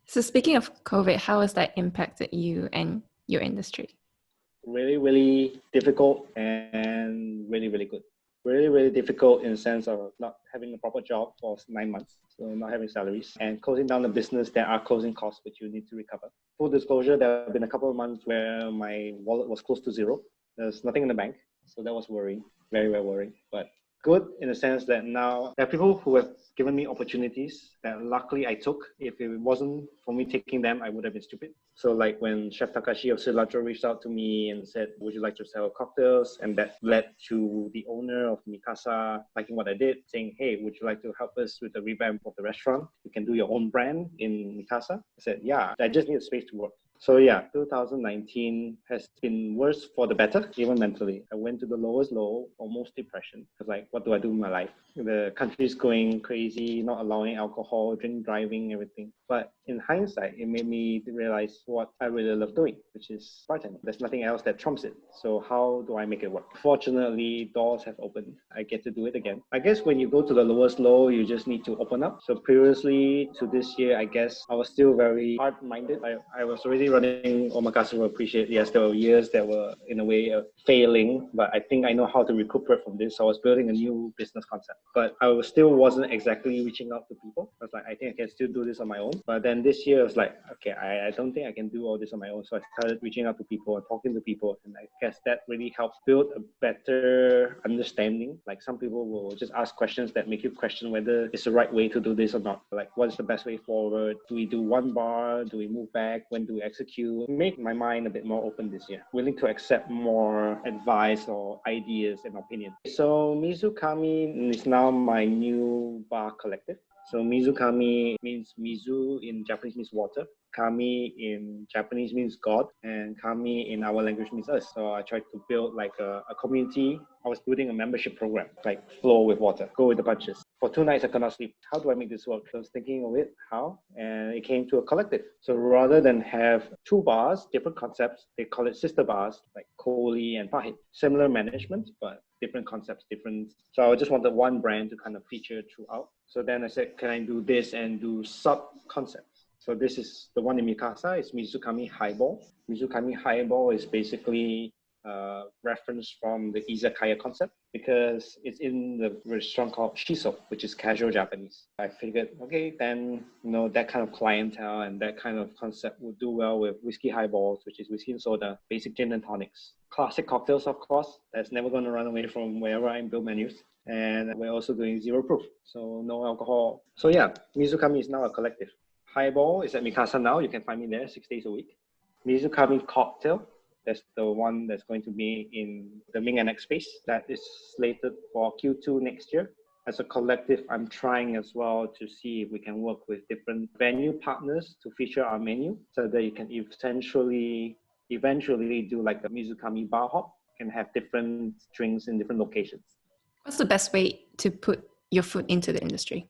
So speaking of COVID, how has that impacted you and your industry?
Really, really difficult and really, really good. Really, really difficult in the sense of not having a proper job for 9 months, so not having salaries, and closing down the business. There are closing costs which you need to recover. Full disclosure, there have been a couple of months where my wallet was close to zero. There's nothing in the bank, so that was worrying, very, very worrying. But good in the sense that now there are people who have given me opportunities that luckily I took. If it wasn't for me taking them, I would have been stupid. So like when Chef Takashi of Cilantro reached out to me and said, would you like to sell cocktails? And that led to the owner of Mikasa liking what I did, saying, hey, would you like to help us with the revamp of the restaurant? You can do your own brand in Mikasa. I said, yeah, I just need a space to work. So yeah, 2019 has been worse for the better, even mentally. I went to the lowest low, almost depression. Because like, what do I do in my life? The country is going crazy, not allowing alcohol, drink driving, everything. But in hindsight, it made me realize what I really love doing, which is bartending. There's nothing else that trumps it. So how do I make it work? Fortunately, doors have opened. I get to do it again. I guess when you go to the lowest low, you just need to open up. So previously to this year, I guess I was still very hard-minded. I was already running Omakase Appreciate. Yes, there were years that were in a way failing, but I think I know how to recuperate from this. So I was building a new business concept, but I still wasn't exactly reaching out to people. I was like, I think I can still do this on my own. But then this year I was like, okay, I don't think I can do all this on my own. So I started reaching out to people and talking to people. And I guess that really helped build a better understanding. Like some people will just ask questions that make you question whether it's the right way to do this or not. Like, what is the best way forward? Do we do one bar? Do we move back? When do we execute? Made my mind a bit more open this year, willing to accept more advice or ideas and opinions. So Mizukami is now my new bar collective. So Mizukami means Mizu in Japanese means water. Kami in Japanese means God, and Kami in our language means us. So I tried to build like a community. I was building a membership program, like flow with water, go with the punches. For 2 nights, I could not sleep. How do I make this work? I was thinking of it, how? And it came to a collective. So rather than have 2 bars, different concepts, they call it sister bars, like Kohli and Pahit. Similar management, but different concepts, different. So I just wanted one brand to kind of feature throughout. So then I said, can I do this and do sub-concepts? So this is the one in Mikasa, it's Mizukami Highball. Mizukami Highball is basically a reference from the izakaya concept because it's in the restaurant called Shiso, which is casual Japanese. I figured, okay, then that kind of clientele and that kind of concept would do well with whiskey highballs, which is whiskey and soda, basic gin and tonics. Classic cocktails, of course, that's never going to run away from wherever I build menus. And we're also doing 0 proof, so no alcohol. So yeah, Mizukami is now a collective. Highball is at Mikasa now. You can find me there 6 days a week. Mizukami Cocktail, that's the one that's going to be in the Ming and X space. That is slated for Q2 next year. As a collective, I'm trying as well to see if we can work with different venue partners to feature our menu so that you can eventually do like a Mizukami bar hop, can have different drinks in different locations.
What's the best way to put your foot into the industry?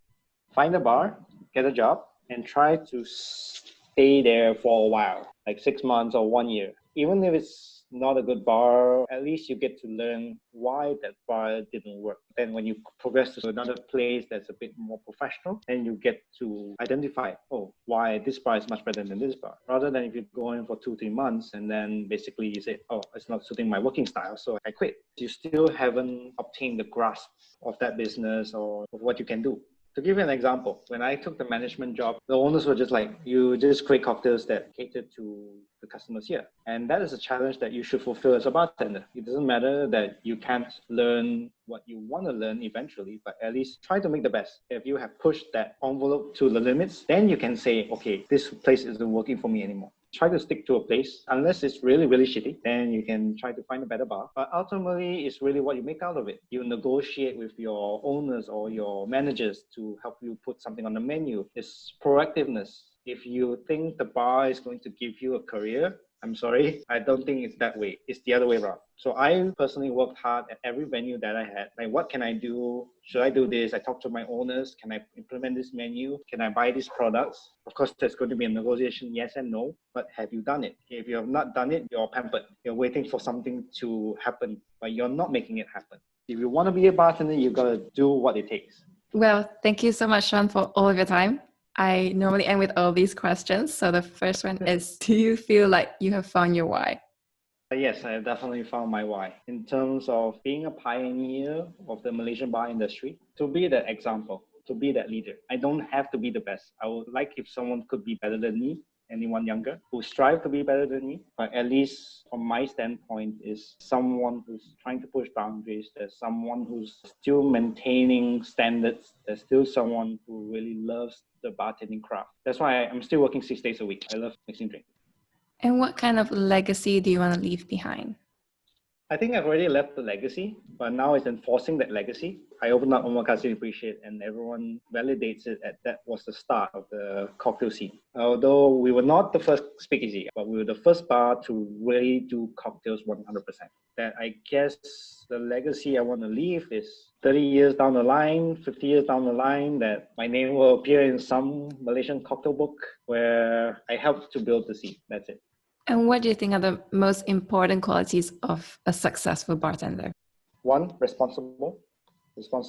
Find a bar, get a job, and try to stay there for a while, like 6 months or 1 year. Even if it's not a good bar, at least you get to learn why that bar didn't work. Then when you progress to another place that's a bit more professional, then you get to identify, why this bar is much better than this bar. Rather than if you go in for 2-3 months and then basically you say, it's not suiting my working style, so I quit. You still haven't obtained the grasp of that business or of what you can do. To give you an example, when I took the management job, the owners were just like, you just create cocktails that cater to the customers here. And that is a challenge that you should fulfill as a bartender. It doesn't matter that you can't learn what you want to learn eventually, but at least try to make the best. If you have pushed that envelope to the limits, then you can say, okay, this place isn't working for me anymore. Try to stick to a place. Unless it's really, really shitty, then you can try to find a better bar. But ultimately, it's really what you make out of it. You negotiate with your owners or your managers to help you put something on the menu. It's proactiveness. If you think the bar is going to give you a career, I'm sorry, I don't think it's that way. It's the other way around. So I personally worked hard at every venue that I had. Like, what can I do? Should I do this? I talked to my owners. Can I implement this menu? Can I buy these products? Of course, there's going to be a negotiation, yes and no, but have you done it? If you have not done it, you're pampered. You're waiting for something to happen, but you're not making it happen. If you want to be a bartender, you've got to do what it takes.
Well, thank you so much, Shawn, for all of your time. I normally end with all these questions. So the first one is, do you feel like you have found your why?
Yes, I have definitely found my why. In terms of being a pioneer of the Malaysian bar industry, to be that example, to be that leader. I don't have to be the best. I would like if someone could be better than me, anyone younger, who strive to be better than me. But at least from my standpoint is someone who's trying to push boundaries. There's someone who's still maintaining standards. There's still someone who really loves the bartending craft. That's why I'm still working 6 days a week. I love mixing drinks.
And what kind of legacy do you want to leave behind?
I think I've already left the legacy, but now it's enforcing that legacy. I opened up Omakase Appreciate and everyone validates it that was the start of the cocktail scene. Although we were not the first speakeasy, but we were the first bar to really do cocktails 100%. That I guess the legacy I want to leave is 30 years down the line, 50 years down the line, that my name will appear in some Malaysian cocktail book where I helped to build the scene. That's it.
And what do you think are the most important qualities of a successful bartender?
One, responsible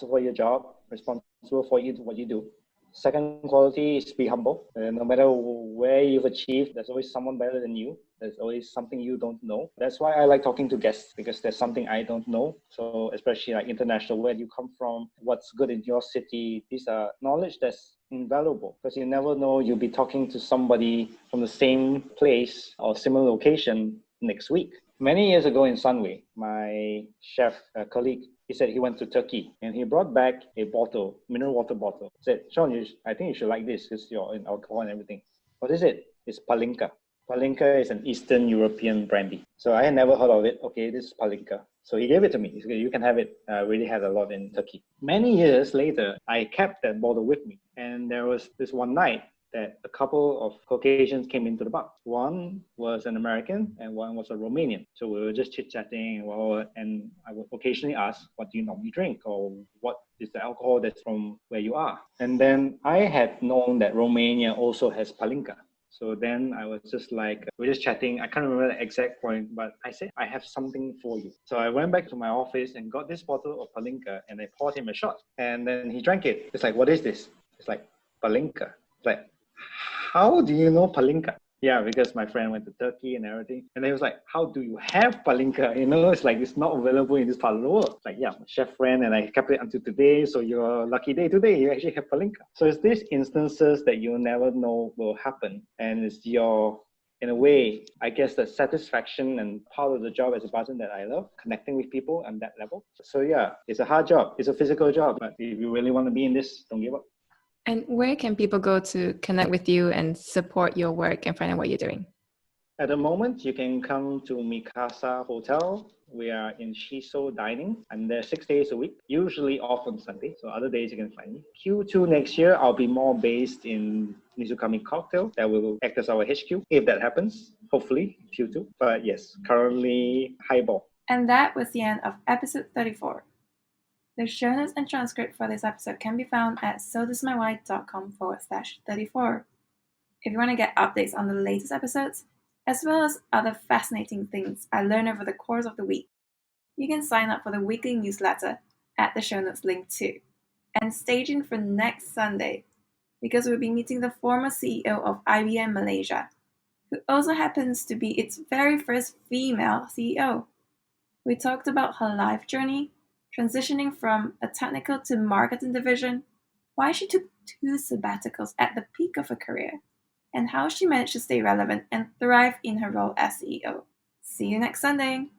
for your job, responsible for what you do. Second quality is be humble. No matter where you've achieved, there's always someone better than you. There's always something you don't know. That's why I like talking to guests, because there's something I don't know. So especially like international, where you come from, what's good in your city. These are knowledge that's invaluable, because you never know, you'll be talking to somebody from the same place or similar location next week. Many years ago in Sunway, my chef colleague, he said he went to Turkey and he brought back a bottle, mineral water bottle. He said, Shawn, I think you should like this because you're in alcohol and everything. What is it? It's Palinka. Palinka is an Eastern European brandy. So I had never heard of it. Okay, this is Palinka. So he gave it to me. He said, you can have it. I really had a lot in Turkey. Many years later, I kept that bottle with me. And there was this one night that a couple of Caucasians came into the bar. One was an American and one was a Romanian. So we were just chit-chatting and I would occasionally ask, what do you normally drink? Or what is the alcohol that's from where you are? And then I had known that Romania also has Palinka. So then I was just like, we're just chatting. I can't remember the exact point, but I said, I have something for you. So I went back to my office and got this bottle of Palinka and I poured him a shot. And then he drank it. It's like, what is this? It's like, Palinka. It's like, how do you know Palinka? Yeah, because my friend went to Turkey and everything. And he was like, how do you have Palinka? You know, it's like, it's not available in this part of the world. Like, yeah, my chef friend and I kept it until today. So your lucky day today, you actually have Palinka. So it's these instances that you never know will happen. And it's your, in a way, I guess the satisfaction and part of the job as a bartender that I love, connecting with people on that level. So yeah, it's a hard job. It's a physical job. But if you really want to be in this, don't give up.
And where can people go to connect with you and support your work and find out what you're doing?
At the moment, you can come to Mikasa Hotel. We are in Shiso Dining. I'm there 6 days a week, usually off on Sunday. So other days you can find me. Q2 next year, I'll be more based in Mizukami Cocktail. That will act as our HQ, if that happens, hopefully Q2. But yes, currently highball.
And that was the end of episode 34. The show notes and transcript for this episode can be found at sothismywhy.com/34. If you want to get updates on the latest episodes, as well as other fascinating things I learned over the course of the week, you can sign up for the weekly newsletter at the show notes link too. And stay tuned for next Sunday, because we'll be meeting the former CEO of IBM Malaysia, who also happens to be its very first female CEO. We talked about her life journey, transitioning from a technical to marketing division, why she took 2 sabbaticals at the peak of her career, and how she managed to stay relevant and thrive in her role as CEO. See you next Sunday!